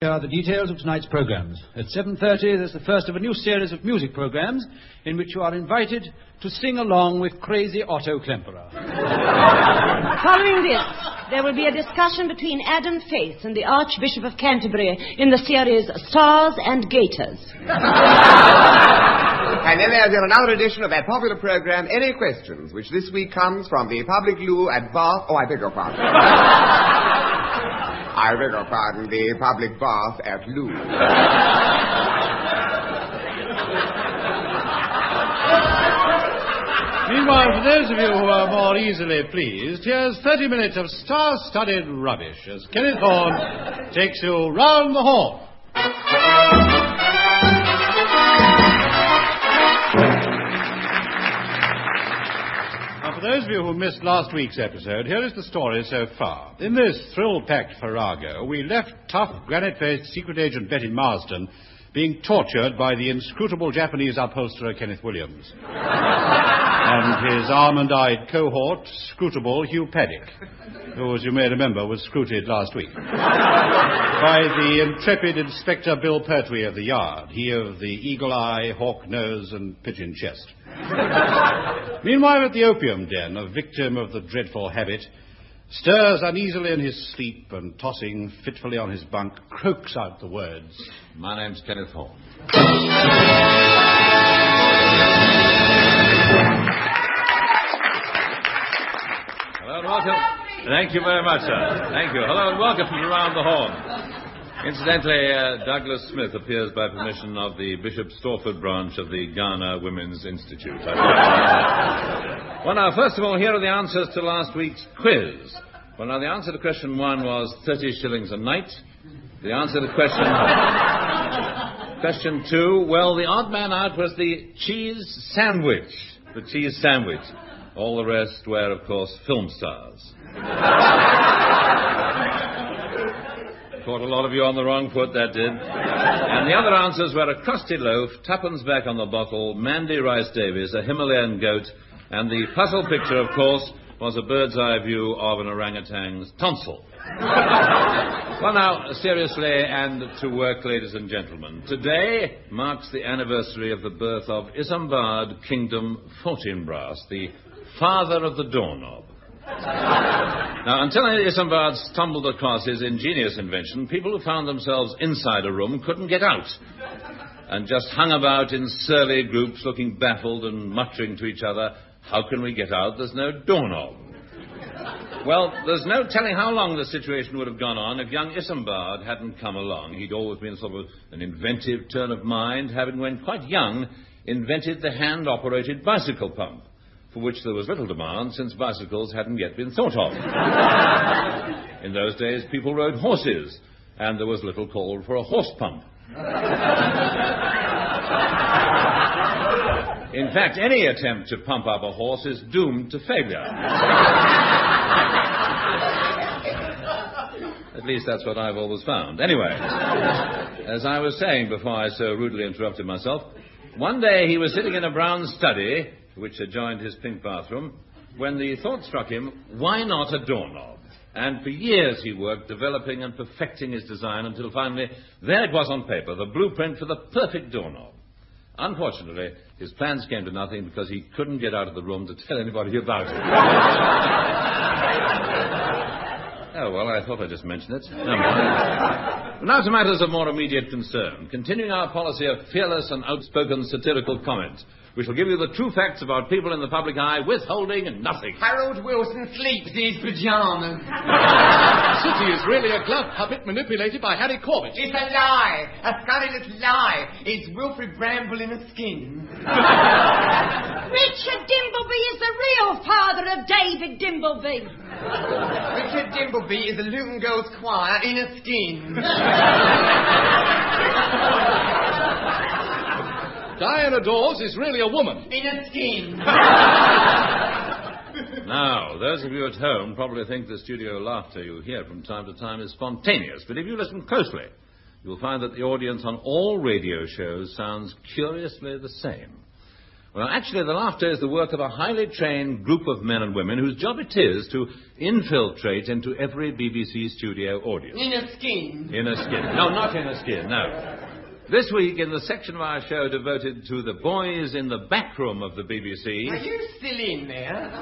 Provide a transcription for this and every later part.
Here are the details of tonight's programmes. At 7:30, there's the first of a new series of music programmes in which you are invited to sing along with crazy Otto Klemperer. Following this, there will be a discussion between Adam Faith and the Archbishop of Canterbury in the series Stars and Gators. And then there's another edition of that popular program, Any Questions, which this week comes from the public loo at Bath... Oh, I beg your pardon. I beg your pardon, the public bath at Loo. Meanwhile, for those of you who are more easily pleased, here's 30 minutes of star-studded rubbish as Kenneth Horne takes you round the horn. Now, for those of you who missed last week's episode, here is the story so far. In this thrill-packed farrago, we left tough, granite-faced secret agent Betty Marsden being tortured by the inscrutable Japanese upholsterer Kenneth Williams and his almond-eyed cohort, scrutable Hugh Paddock, who, as you may remember, was scruted last week, by the intrepid Inspector Bill Pertwee of the Yard, he of the eagle eye, hawk nose, and pigeon chest. Meanwhile, at the opium den, a victim of the dreadful habit, stirs uneasily in his sleep and, tossing fitfully on his bunk, croaks out the words, "My name's Kenneth Horne." Hello and welcome. Thank you very much, sir. Thank you. Hello and welcome to Round the Horne. Incidentally, Douglas Smith appears by permission of the Bishop Stortford branch of the Ghana Women's Institute. Well, now, first of all, here are the answers to last week's quiz. Well, now, the answer to question 1 was 30 shillings a night. The answer to question 2, well, the odd man out was the cheese sandwich. The cheese sandwich. All the rest were, of course, film stars. Caught a lot of you on the wrong foot, that did. And the other answers were a crusty loaf, tuppence back on the bottle, Mandy Rice Davies, a Himalayan goat, and the puzzle picture, of course, was a bird's eye view of an orangutan's tonsil. Well, now, seriously, and to work, ladies and gentlemen. Today marks the anniversary of the birth of Isambard Kingdom Fortinbras, the father of the doorknob. Now, until Isambard stumbled across his ingenious invention, people who found themselves inside a room couldn't get out and just hung about in surly groups looking baffled and muttering to each other, "How can we get out? There's no doorknob." Well, there's no telling how long the situation would have gone on if young Isambard hadn't come along. He'd always been sort of an inventive turn of mind, having, when quite young, invented the hand-operated bicycle pump, for which there was little demand since bicycles hadn't yet been thought of. In those days, people rode horses, and there was little call for a horse pump. In fact, any attempt to pump up a horse is doomed to failure. At least that's what I've always found. Anyway, as I was saying before I so rudely interrupted myself, one day he was sitting in a brown study, which adjoined his pink bathroom, when the thought struck him, why not a doorknob? And for years he worked, developing and perfecting his design, until finally, there it was on paper, the blueprint for the perfect doorknob. Unfortunately, his plans came to nothing because he couldn't get out of the room to tell anybody about it. Oh, well, I thought I'd just mention it. Now to matters of more immediate concern. Continuing our policy of fearless and outspoken satirical comment, we shall give you the true facts about people in the public eye, withholding nothing. Harold Wilson sleeps in his pajamas. City is really a glove puppet manipulated by Harry Corbett. It's a lie. A scandalous lie. It's Wilfred Bramble in a skin. Richard Dimbleby is the real father of David Dimbleby. Richard Dimbleby is a Luton Girls Choir in a skin. Diana Dawes is really a woman. In a skin. Now, those of you at home probably think the studio laughter you hear from time to time is spontaneous, but if you listen closely, you'll find that the audience on all radio shows sounds curiously the same. Well, actually, the laughter is the work of a highly trained group of men and women whose job it is to infiltrate into every BBC studio audience. In a skin. In a skin. No, not in a skin, no. This week, in the section of our show devoted to the boys in the back room of the BBC... Are you still in there?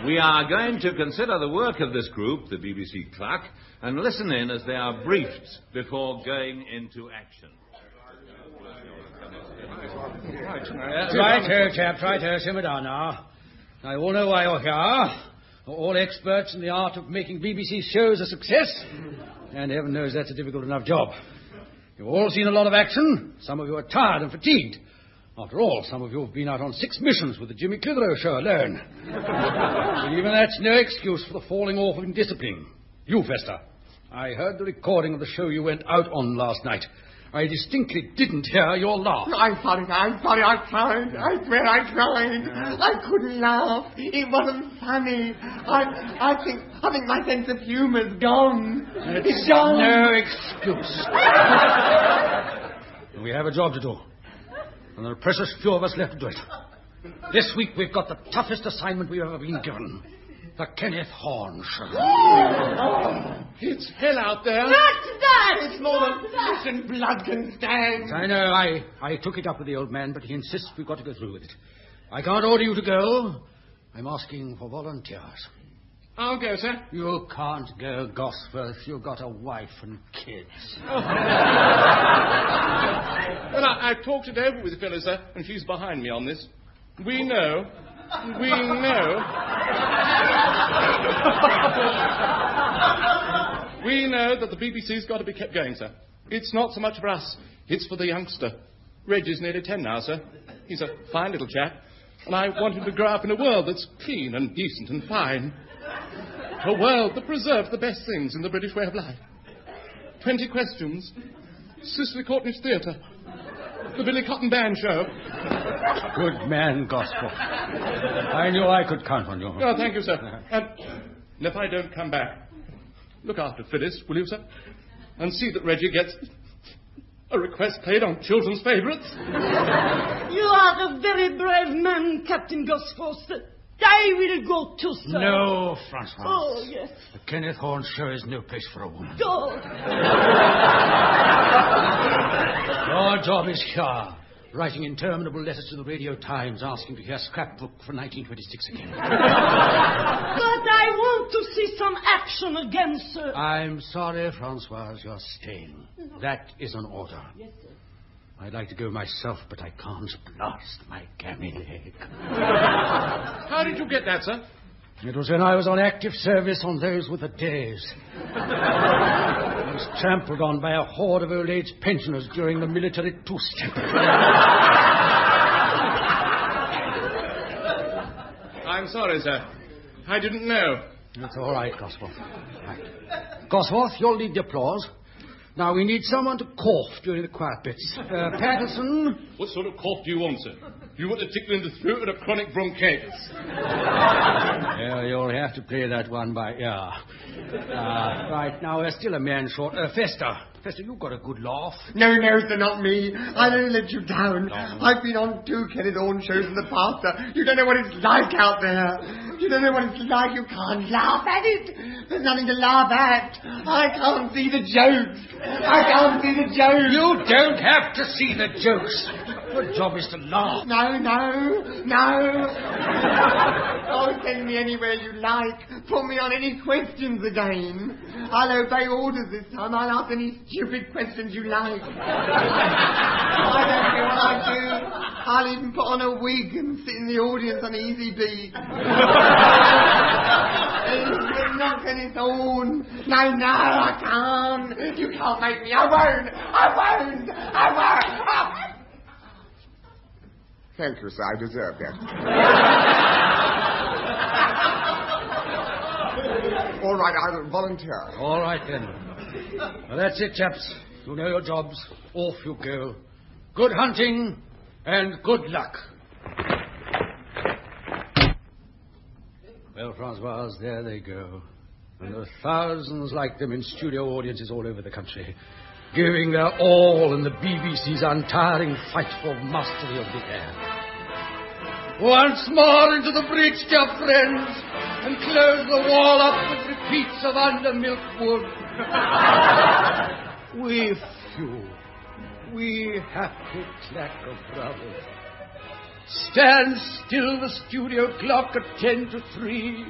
We are going to consider the work of this group, the BBC clerk, and listen in as they are briefed before going into action. Right, chaps, right, simmer down now. I all know why you're here. We're all experts in the art of making BBC shows a success, and heaven knows that's a difficult enough job. You've all seen a lot of action. Some of you are tired and fatigued. After all, some of you have been out on 6 missions with the Jimmy Clitheroe show alone. But even that's no excuse for the falling off of discipline. You, Fester, I heard the recording of the show you went out on last night. I distinctly didn't hear your laugh. I'm sorry, I tried. I swear I tried. I couldn't laugh. It wasn't funny. I think my sense of humor's gone. It's gone. No excuse. We have a job to do. And there are precious few of us left to do it. This week we've got the toughest assignment we've ever been given. The Kenneth Horne show. It's hell out there. Not that! It's more than flesh and blood can stand. I know, I took it up with the old man, but he insists we've got to go through with it. I can't order you to go. I'm asking for volunteers. I'll go, sir. You can't go, Gosforth. You've got a wife and kids. Well, I've talked it over with the fellow, sir, and she's behind me on this. We know that the BBC's got to be kept going, sir. It's not so much for us. It's for the youngster. Reggie's nearly 10 now, sir. He's a fine little chap, and I want him to grow up in a world that's clean and decent and fine. A world that preserves the best things in the British way of life. 20 questions. Cicely Courtney's Theatre. The Billy Cotton Band Show. Good man, Gosforth. I knew I could count on you. Oh, thank you, sir. And if I don't come back, look after Phyllis, will you, sir? And see that Reggie gets a request played on children's favourites. You are a very brave man, Captain Gosforth. I will go too, sir. No, Francois. Oh, yes. The Kenneth Horne show is no place for a woman. Go. Your job is here, writing interminable letters to the Radio Times asking to hear Scrapbook for 1926 again. But I want to see some action again, sir. I'm sorry, Francois, you're staying. That is an order. Yes, sir. I'd like to go myself, but I can't blast my gammy leg. How did you get that, sir? It was when I was on active service on those with the days. I was trampled on by a horde of old age pensioners during the military two-step. I'm sorry, sir. I didn't know. That's all right, Gosforth. Right. Gosforth, you'll lead the applause. Now, we need someone to cough during the quiet bits. Patterson. What sort of cough do you want, sir? You want a tickle in the throat or a chronic bronchitis? Yeah, you'll have to play that one by ear. Right, now, we're still a man short. Fester, you've got a good laugh. No, sir, not me. I don't let you down. I've been on 2 Kenneth Horne shows in the past, sir. You don't know what it's like out there. You don't know what it's like. You can't laugh at it. There's nothing to laugh at. I can't see the jokes. You don't have to see the jokes. Your job is to laugh. No. Oh, send me anywhere you like. Put me on any questions again. I'll obey orders this time. I'll ask any stupid questions you like. I don't care what I do. I'll even put on a wig and sit in the audience on easy beat. It's not Kenneth Horne. No, I can't. You can't make me. I won't. Thank you, sir. I deserve that. All right, I'll volunteer. All right, then. Well, that's it, chaps. You know your jobs. Off you go. Good hunting and good luck. Well, Francois, there they go. And there are thousands like them in studio audiences all over the country. giving their all in the BBC's untiring fight for mastery of the air. Once more into the breach, dear friends, and close the wall up with repeats of Under Milkwood. We few, we happy clack of brothers, stand still the studio clock at 10 to 3.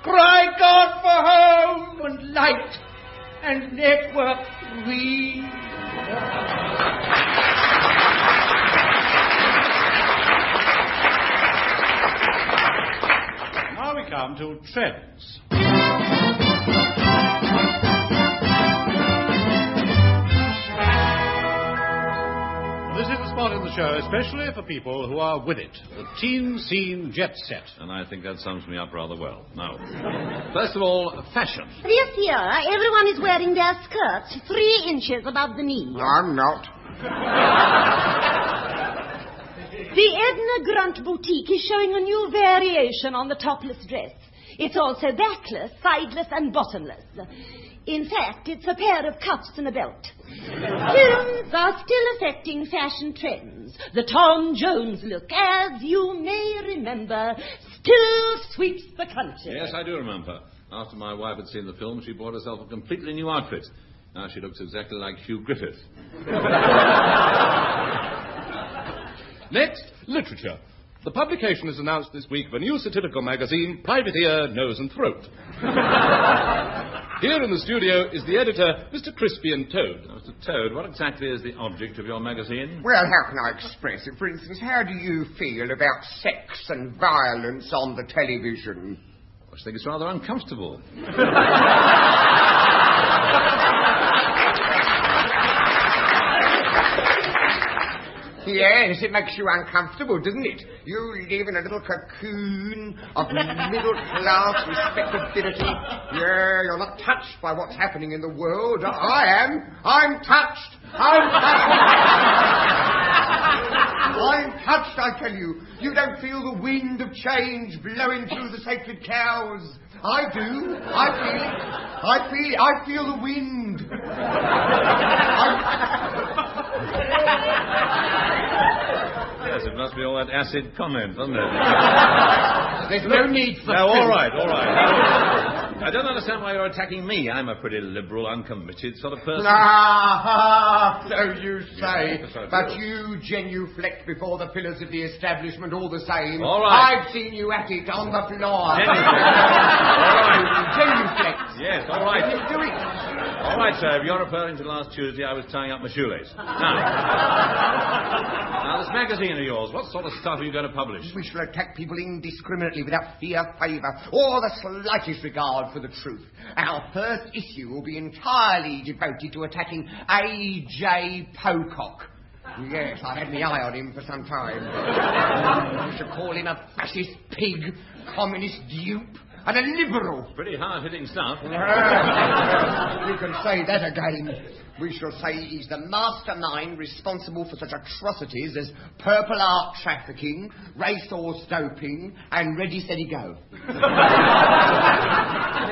Cry God for home and light and network 3. Now we come to trends. This is the spot in the show, especially for people who are with it. The teen scene jet set. And I think that sums me up rather well. Now, first of all, fashion. This year, everyone is wearing their skirts 3 inches above the knee. I'm not. The Edna Grunt boutique is showing a new variation on the topless dress. It's also backless, sideless, and bottomless. In fact, it's a pair of cuffs and a belt. Films are still affecting fashion trends. The Tom Jones look, as you may remember, still sweeps the country. Yes, I do remember. After my wife had seen the film, she bought herself a completely new outfit. Now she looks exactly like Hugh Griffith. Next, literature. The publication has announced this week of a new satirical magazine, Private Ear, Nose and Throat. Here in the studio is the editor, Mr. Crispian Toad. Mr. Toad, what exactly is the object of your magazine? Well, how can I express it? For instance, how do you feel about sex and violence on the television? I think it's rather uncomfortable. Yes, it makes you uncomfortable, doesn't it? You live in a little cocoon of middle-class respectability. Yeah, you're not touched by what's happening in the world. I am. I'm touched. I'm touched, I tell you. You don't feel the wind of change blowing through the sacred cows. I do. I feel it. I feel it. I feel the wind. Yes, it must be all that acid comment, doesn't it? There's no need for... No, all right. I don't understand why you're attacking me. I'm a pretty liberal, uncommitted sort of person. So you say. Yes, I do. But you genuflect before the pillars of the establishment all the same. All right. I've seen you at it on the floor. Genuflect. Yes, all right. Do it. All right, sir, if you're referring to last Tuesday, I was tying up my shoelace. Now, this magazine of yours, what sort of stuff are you going to publish? We shall attack people indiscriminately without fear, favour, or the slightest regard for the truth. Our first issue will be entirely devoted to attacking A.J. Pocock. Yes, I had my eye on him for some time. We shall call him a fascist pig, communist dupe, and a liberal. Pretty hard-hitting stuff. You can say that again. We shall say he's the mastermind responsible for such atrocities as purple art trafficking, racehorse doping, and ready, steady, go.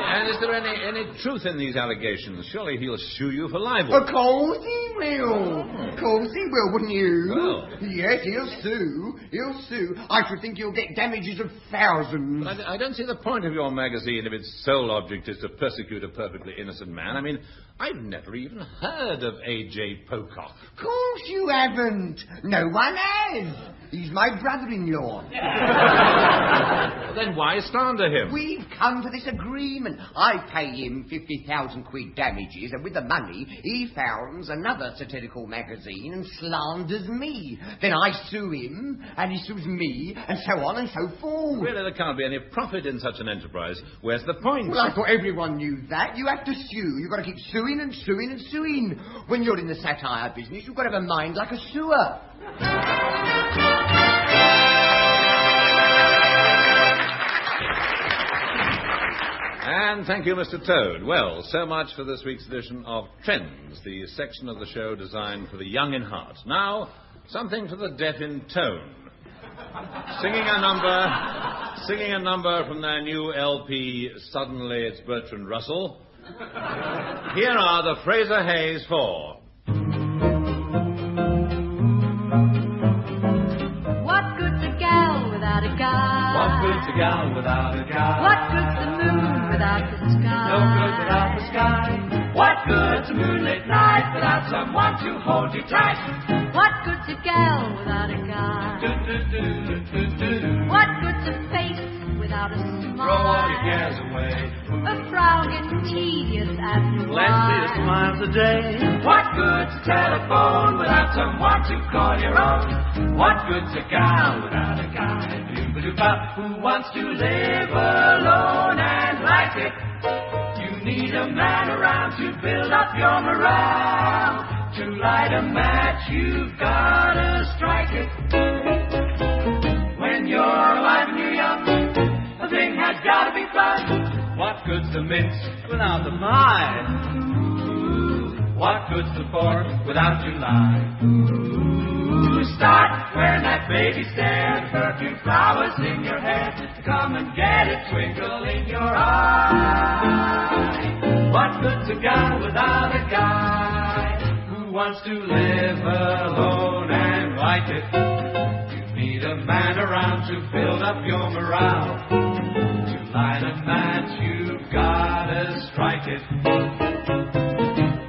And is there any truth in these allegations? Surely he'll sue you for libel. Of course he will. Of course he will, wouldn't you? Well. Yes, he'll sue. He'll sue. I should think he'll get damages of thousands. I don't see the point of your magazine if its sole object is to persecute a perfectly innocent man. I mean, I've never even heard of A.J. Pocock. Of course you haven't. No one has. He's my brother-in-law. Well, then why slander him? We've come to this agreement. I pay him 50,000 quid damages, and with the money, he founds another satirical magazine and slanders me. Then I sue him, and he sues me, and so on and so forth. Really, there can't be any profit in such an enterprise. Where's the point? Well, I thought everyone knew that. You have to sue. You've got to keep suing and suing and suing. When you're in the satire business, you've got to have a mind like a sewer. And thank you, Mr. Toad. Well, so much for this week's edition of Trends, the section of the show designed for the young in heart. Now, something for the deaf in tone. Singing a number from their new LP, Suddenly It's Bertrand Russell, Here are the Fraser Hayes Four. What good's a gal without a guy? What good's a gal without a guy? What good's the moon without the sky? No good without the sky. What good's a moonlit night without someone to hold you tight? What good's a gal without a guy? What good's a face without a smile? Throw all your cares away. A frowning, tedious and Let's see a smile today. What good's a telephone without someone to call your own? What good's a gal without a guy? Doo-ba-doo-ba, who wants to live alone and like it? You need a man around to build up your morale. To light a match, you've gotta strike it. When you're alive and you're young, a thing has gotta be fun. What good's the mince without the pie? Ooh, what good's the fork without July? Ooh, start wearing that baby stare, perfume flowers in your hair. Come and get a twinkle in your eye. What good's a guy without a guy? Who wants to live alone and like it? You need a man around to build up your morale. To light a match, you've gotta strike it.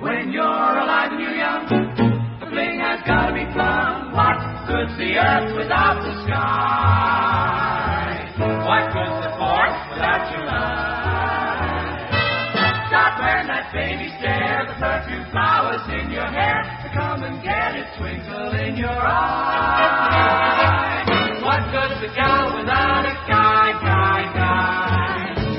When you're alive and you're young, the fling has gotta be fun. What good's the earth without the sky? What good's the fork without your life? Stop wearing that baby stare, the perfume flowers in your hair. Come and get a twinkle in your eye. What good's a gal without a guy?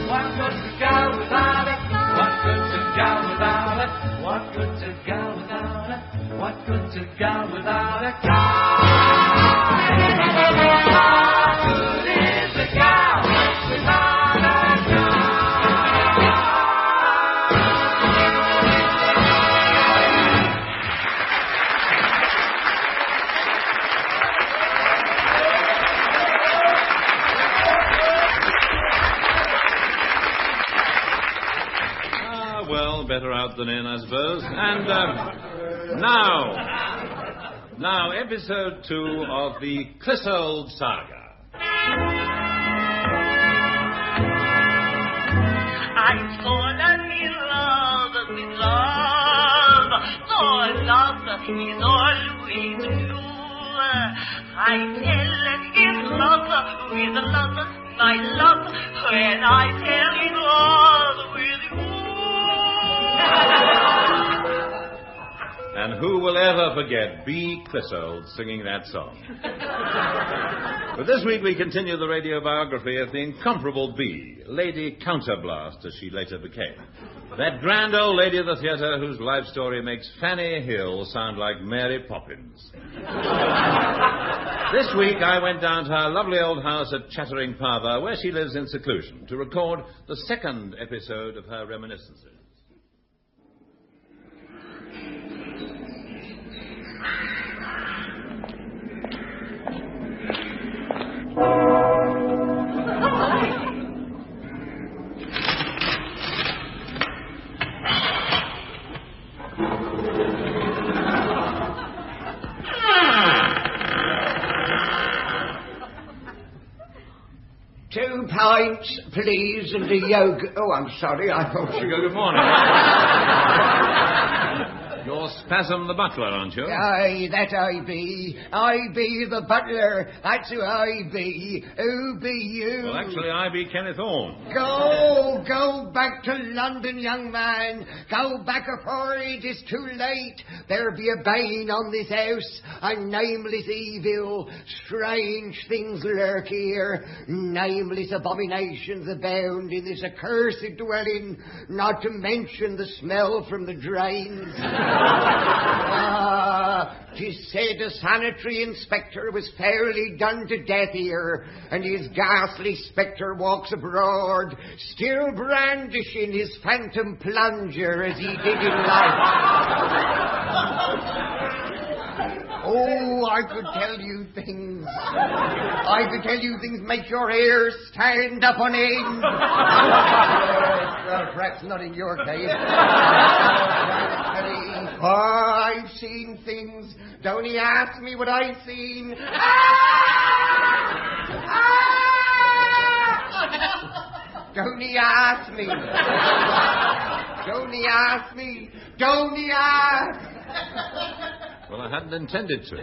What good's a gal without a? What good's a gal without a? What good's a gal without a? What good's a gal without a guy? What good is a gal without a guy? Better out than in, I suppose. And now, episode 2 of the Clissold Saga. I've fallen in love with love. For love is always true. I fell in love with love, my love, when I fell in love with you. And who will ever forget B. Clissold singing that song? But this week we continue the radio biography of the incomparable B, Lady Counterblast, as she later became. That grand old lady of the theatre whose life story makes Fanny Hill sound like Mary Poppins. This week I went down to her lovely old house at Chattering Parva, where she lives in seclusion, to record the second episode of her reminiscences. £2, please, and a yogurt. Oh, I'm sorry, I thought you... Good morning. You're Spasm the butler, aren't you? Aye, that I be. I be the butler. That's who I be. Who be you? Well, actually, I be Kenneth Horne. Go back to London, young man. Go back afore it is too late. There be a bane on this house, a nameless evil. Strange things lurk here. Nameless abominations abound in this accursed dwelling, not to mention the smell from the drains. 'Tis said a sanitary inspector was fairly done to death here, and his ghastly spectre walks abroad, still brandishing his phantom plunger as he did in life. Oh, I could tell you things. I could tell you things make your hair stand up on end. perhaps not in your case. I've seen things. Don't he ask me what I've seen? Don't he ask me? Don't he ask me? Don't he ask? Well, I hadn't intended to.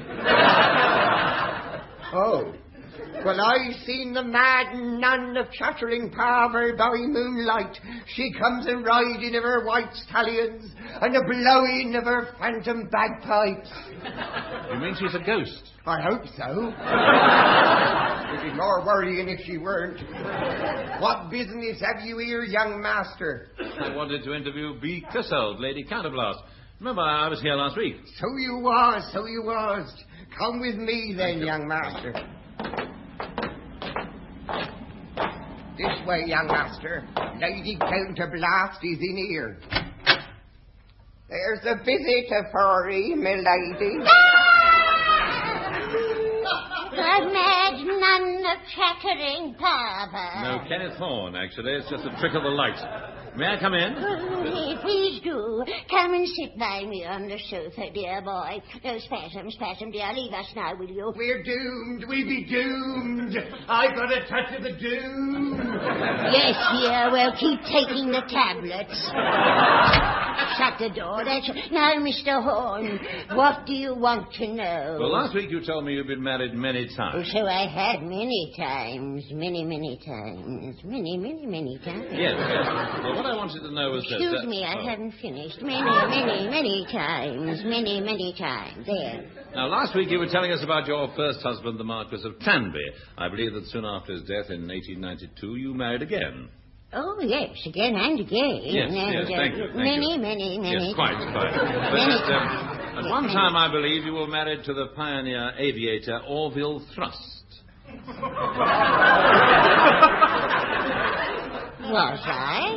Oh. Well, I've seen the mad nun of chattering Parver by moonlight. She comes a riding of her white stallions and a blowing of her phantom bagpipes. You mean she's a ghost? I hope so. It'd be more worrying if she weren't. What business have you here, young master? I wanted to interview B. Clissold, Lady Counterblast. Remember, I was here last week. So you was. Come with me then, young master. This way, young master. Lady Counterblast is in here. There's a visitor for you, my lady. The mad nun of chattering Parver. No, Kenneth Horne, actually. It's just a trick of the light. May I come in? Please do. Come and sit by me on the sofa, dear boy. Oh, spasm, dear. Leave us now, will you? We're doomed. We'll be doomed. I got a touch of the doom. Yes, dear. Well, keep taking the tablets. Shut the door. That's... Now, Mr. Horne, what do you want to know? Well, last week you told me you've been married many times. So I had many times. Many times. Many times. Yes. Well, what I wanted to know was Excuse me, I haven't finished. Many times. Many times. There. Now, last week you were telling us about your first husband, the Marquis of Tanby. I believe that soon after his death in 1892, you married again. Oh, yes, again and again. Yes, thank you. Many. Yes, quite. But at one time, I believe, you were married to the pioneer aviator Orville Thrust. Was I?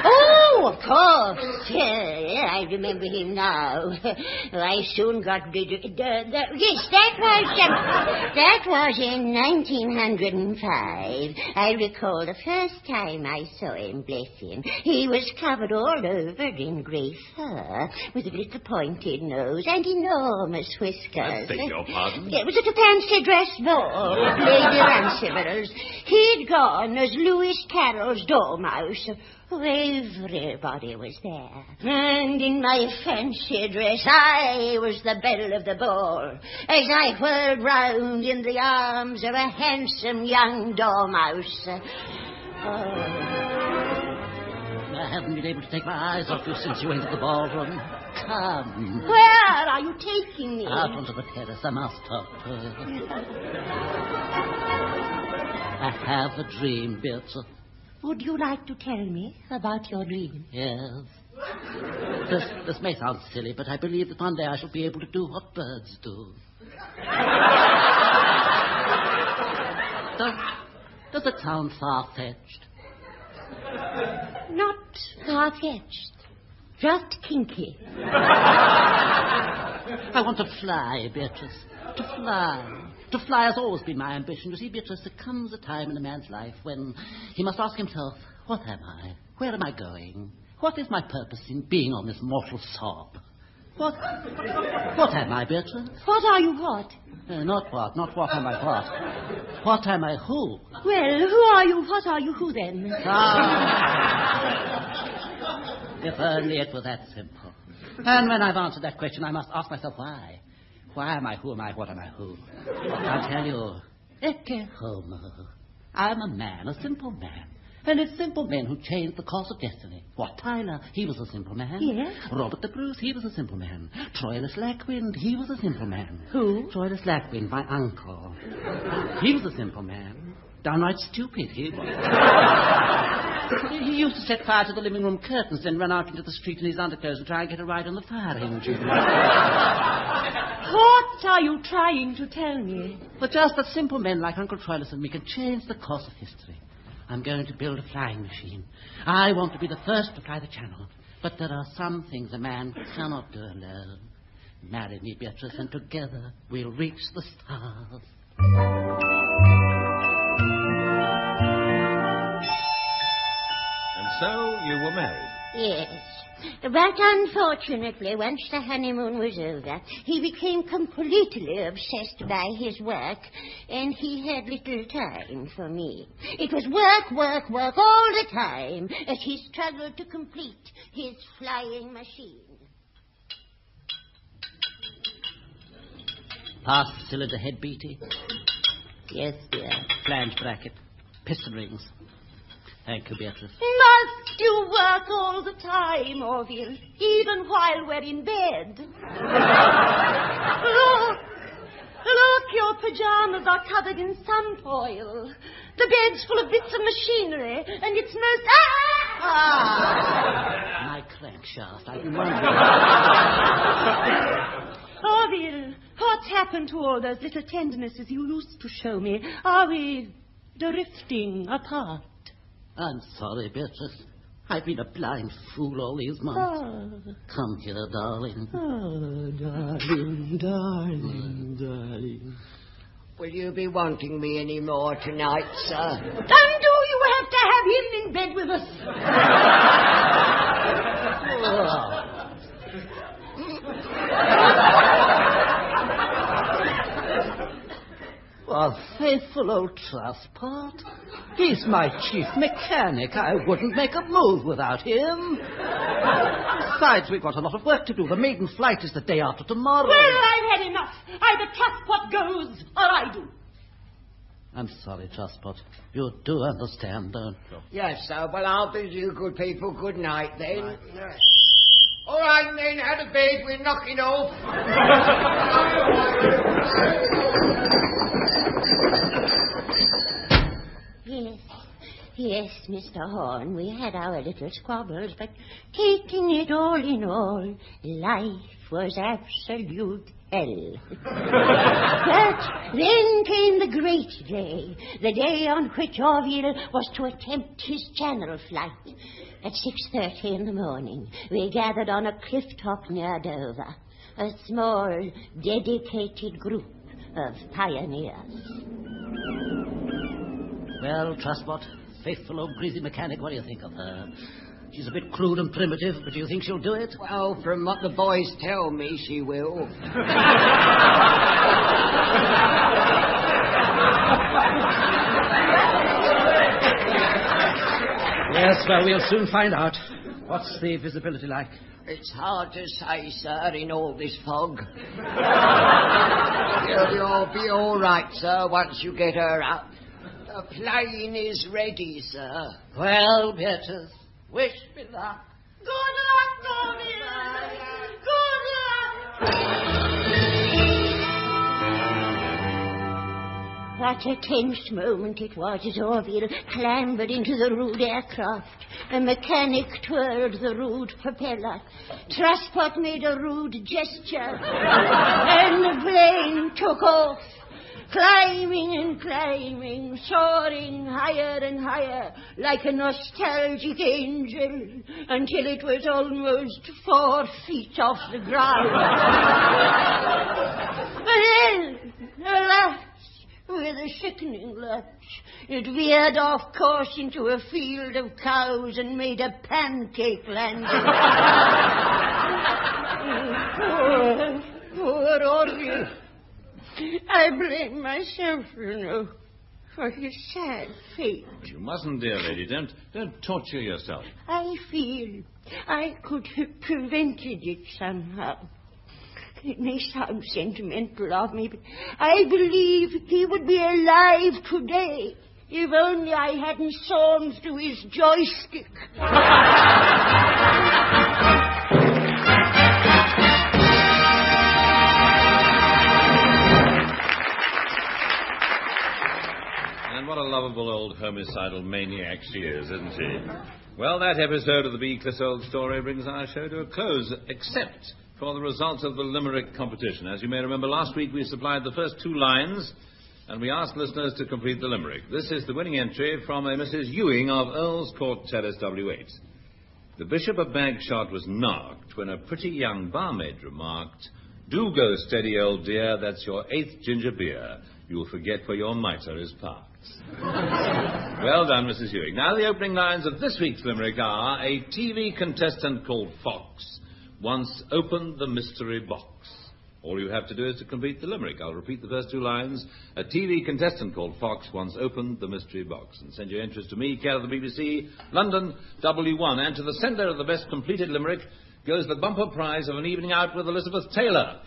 Oh, of course. I remember him now. I soon got rid of... Yes, that was in 1905. I recall the first time I saw him, bless him. He was covered all over in grey fur, with a little pointed nose and enormous whiskers. I beg your pardon? It was at a fancy dress ball at Lady Runcivel's. He'd gone as Lewis Carroll's dormouse. Everybody was there. And in my fancy dress, I was the belle of the ball, as I whirled round in the arms of a handsome young dormouse. I haven't been able to take my eyes off you since you entered the ballroom. Come. Where are you taking me? Out onto the terrace. I must talk to her. I have a dream, Beatrice. Would you like to tell me about your dream? Yes. This may sound silly, but I believe that one day I shall be able to do what birds do. Does it sound far-fetched? Not far-fetched. Just kinky. I want to fly, Beatrice. To fly. To fly has always been my ambition. You see, Beatrice, there comes a time in a man's life when he must ask himself, what am I? Where am I going? What is my purpose in being on this mortal sob? What am I, Beatrice? What are you what? Not what am I what? What am I who? Well, who are you, what are you who then? If only it were that simple. And when I've answered that question, I must ask myself why. Why am I, who am I, what am I, who? I'll tell you. Ecce homo. I'm a man, a simple man. And it's simple men who change the course of destiny. What, Tyler? He was a simple man. Yes. Robert the Bruce, he was a simple man. Troilus Lackwind, he was a simple man. Who? Troilus Lackwind, my uncle. He was a simple man. Downright stupid, he was. He used to set fire to the living room curtains, then run out into the street in his underclothes and try and get a ride on the fire engine. What are you trying to tell me? But just that simple men like Uncle Troilus and me can change the course of history. I'm going to build a flying machine. I want to be the first to fly the channel. But there are some things a man cannot do alone. Marry me, Beatrice, and together we'll reach the stars. so you were married. Yes. But unfortunately, once the honeymoon was over, he became completely obsessed by his work, and he had little time for me. It was work all the time as he struggled to complete his flying machine. Pass cylinder head, Beatty. Yes, dear. Flange bracket. Piston rings. Thank you, Beatrice. Must you work all the time, Orville, even while we're in bed? Look, your pajamas are covered in sun foil. The bed's full of bits of machinery, and it's most... My crankshaft, I've been wondering. Orville, what's happened to all those little tendernesses you used to show me? Are we drifting apart? I'm sorry, Beatrice. I've been a blind fool all these months. Come here, darling. Oh, darling. Will you be wanting me any more tonight, sir? And do you have to have him in bed with us? Well, faithful old Trustpot. He's my chief mechanic. I wouldn't make a move without him. Besides, we've got a lot of work to do. The maiden flight is the day after tomorrow. Well, I've had enough. Either Trustpot goes, or I do. I'm sorry, Trustpot. You do understand, don't you? Yes, sir. Well, I'll bid you good people good night, then. Right. All right, then. Out of bed. We're knocking off. Yes, Mr. Horne, we had our little squabbles, but taking it all in all, life was absolute hell. But then came the great day, the day on which Orville was to attempt his channel flight. At 6:30 in the morning, we gathered on a cliff top near Dover, a small, dedicated group of pioneers. Well, Trustpot, faithful old greasy mechanic, what do you think of her? She's a bit crude and primitive, but do you think she'll do it? Well, from what the boys tell me, she will. Yes, well, we'll soon find out. What's the visibility like? It's hard to say, sir, in all this fog. You'll be all right, sir, once you get her up. The plane is ready, sir. Well, Beatrice, wish me luck. Good luck, Orville. Good luck. What a tense moment it was as Orville clambered into the rude aircraft. A mechanic twirled the rude propeller. Trustpot made a rude gesture. And the plane took off. Climbing and climbing, soaring higher and higher, like a nostalgic angel, until it was almost 4 feet off the ground. But then, alas, with a sickening lurch, it veered off course into a field of cows and made a pancake landing. Poor Orville. I blame myself, you know, for his sad fate. You mustn't, dear lady. Don't torture yourself. I feel I could have prevented it somehow. It may sound sentimental of me, but I believe he would be alive today if only I hadn't sawn through his joystick. What a lovable old homicidal maniac she is, isn't she? Well, that episode of the B. Clissold story brings our show to a close, except for the results of the limerick competition. As you may remember, last week we supplied the first 2 lines, and we asked listeners to complete the limerick. This is the winning entry from a Mrs. Ewing of Earl's Court Terrace, W8. The Bishop of Bagshot was knocked when a pretty young barmaid remarked, "Do go steady, old dear, that's your 8th ginger beer. you'll forget where your mitre is parked. Well done, Mrs. Ewing. Now, the opening lines of this week's limerick are: a TV contestant called Fox once opened the mystery box. All you have to do is to complete the limerick. I'll repeat the first two lines. A TV contestant called Fox once opened the mystery box. And send your entries to me, care of the BBC, London, W1. And to the sender of the best completed limerick goes the bumper prize of an evening out with Elizabeth Taylor.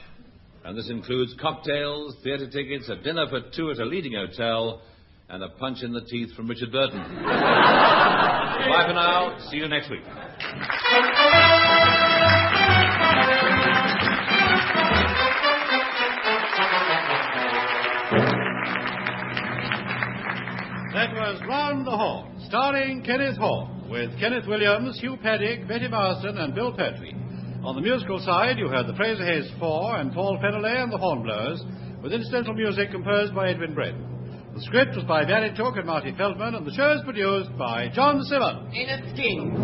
And this includes cocktails, theatre tickets, a dinner for two at a leading hotel, and a punch in the teeth from Richard Burton. Bye for now. See you next week. That was Round the Horne, starring Kenneth Horne, with Kenneth Williams, Hugh Paddick, Betty Marston, and Bill Pertwee. On the musical side, you heard the Fraser Hayes Four and Paul Feneley and the Hornblowers, with incidental music composed by Edwin Brett. The script was by Aviator and Marty Feldman, and the show is produced by John Simmons. In a sting.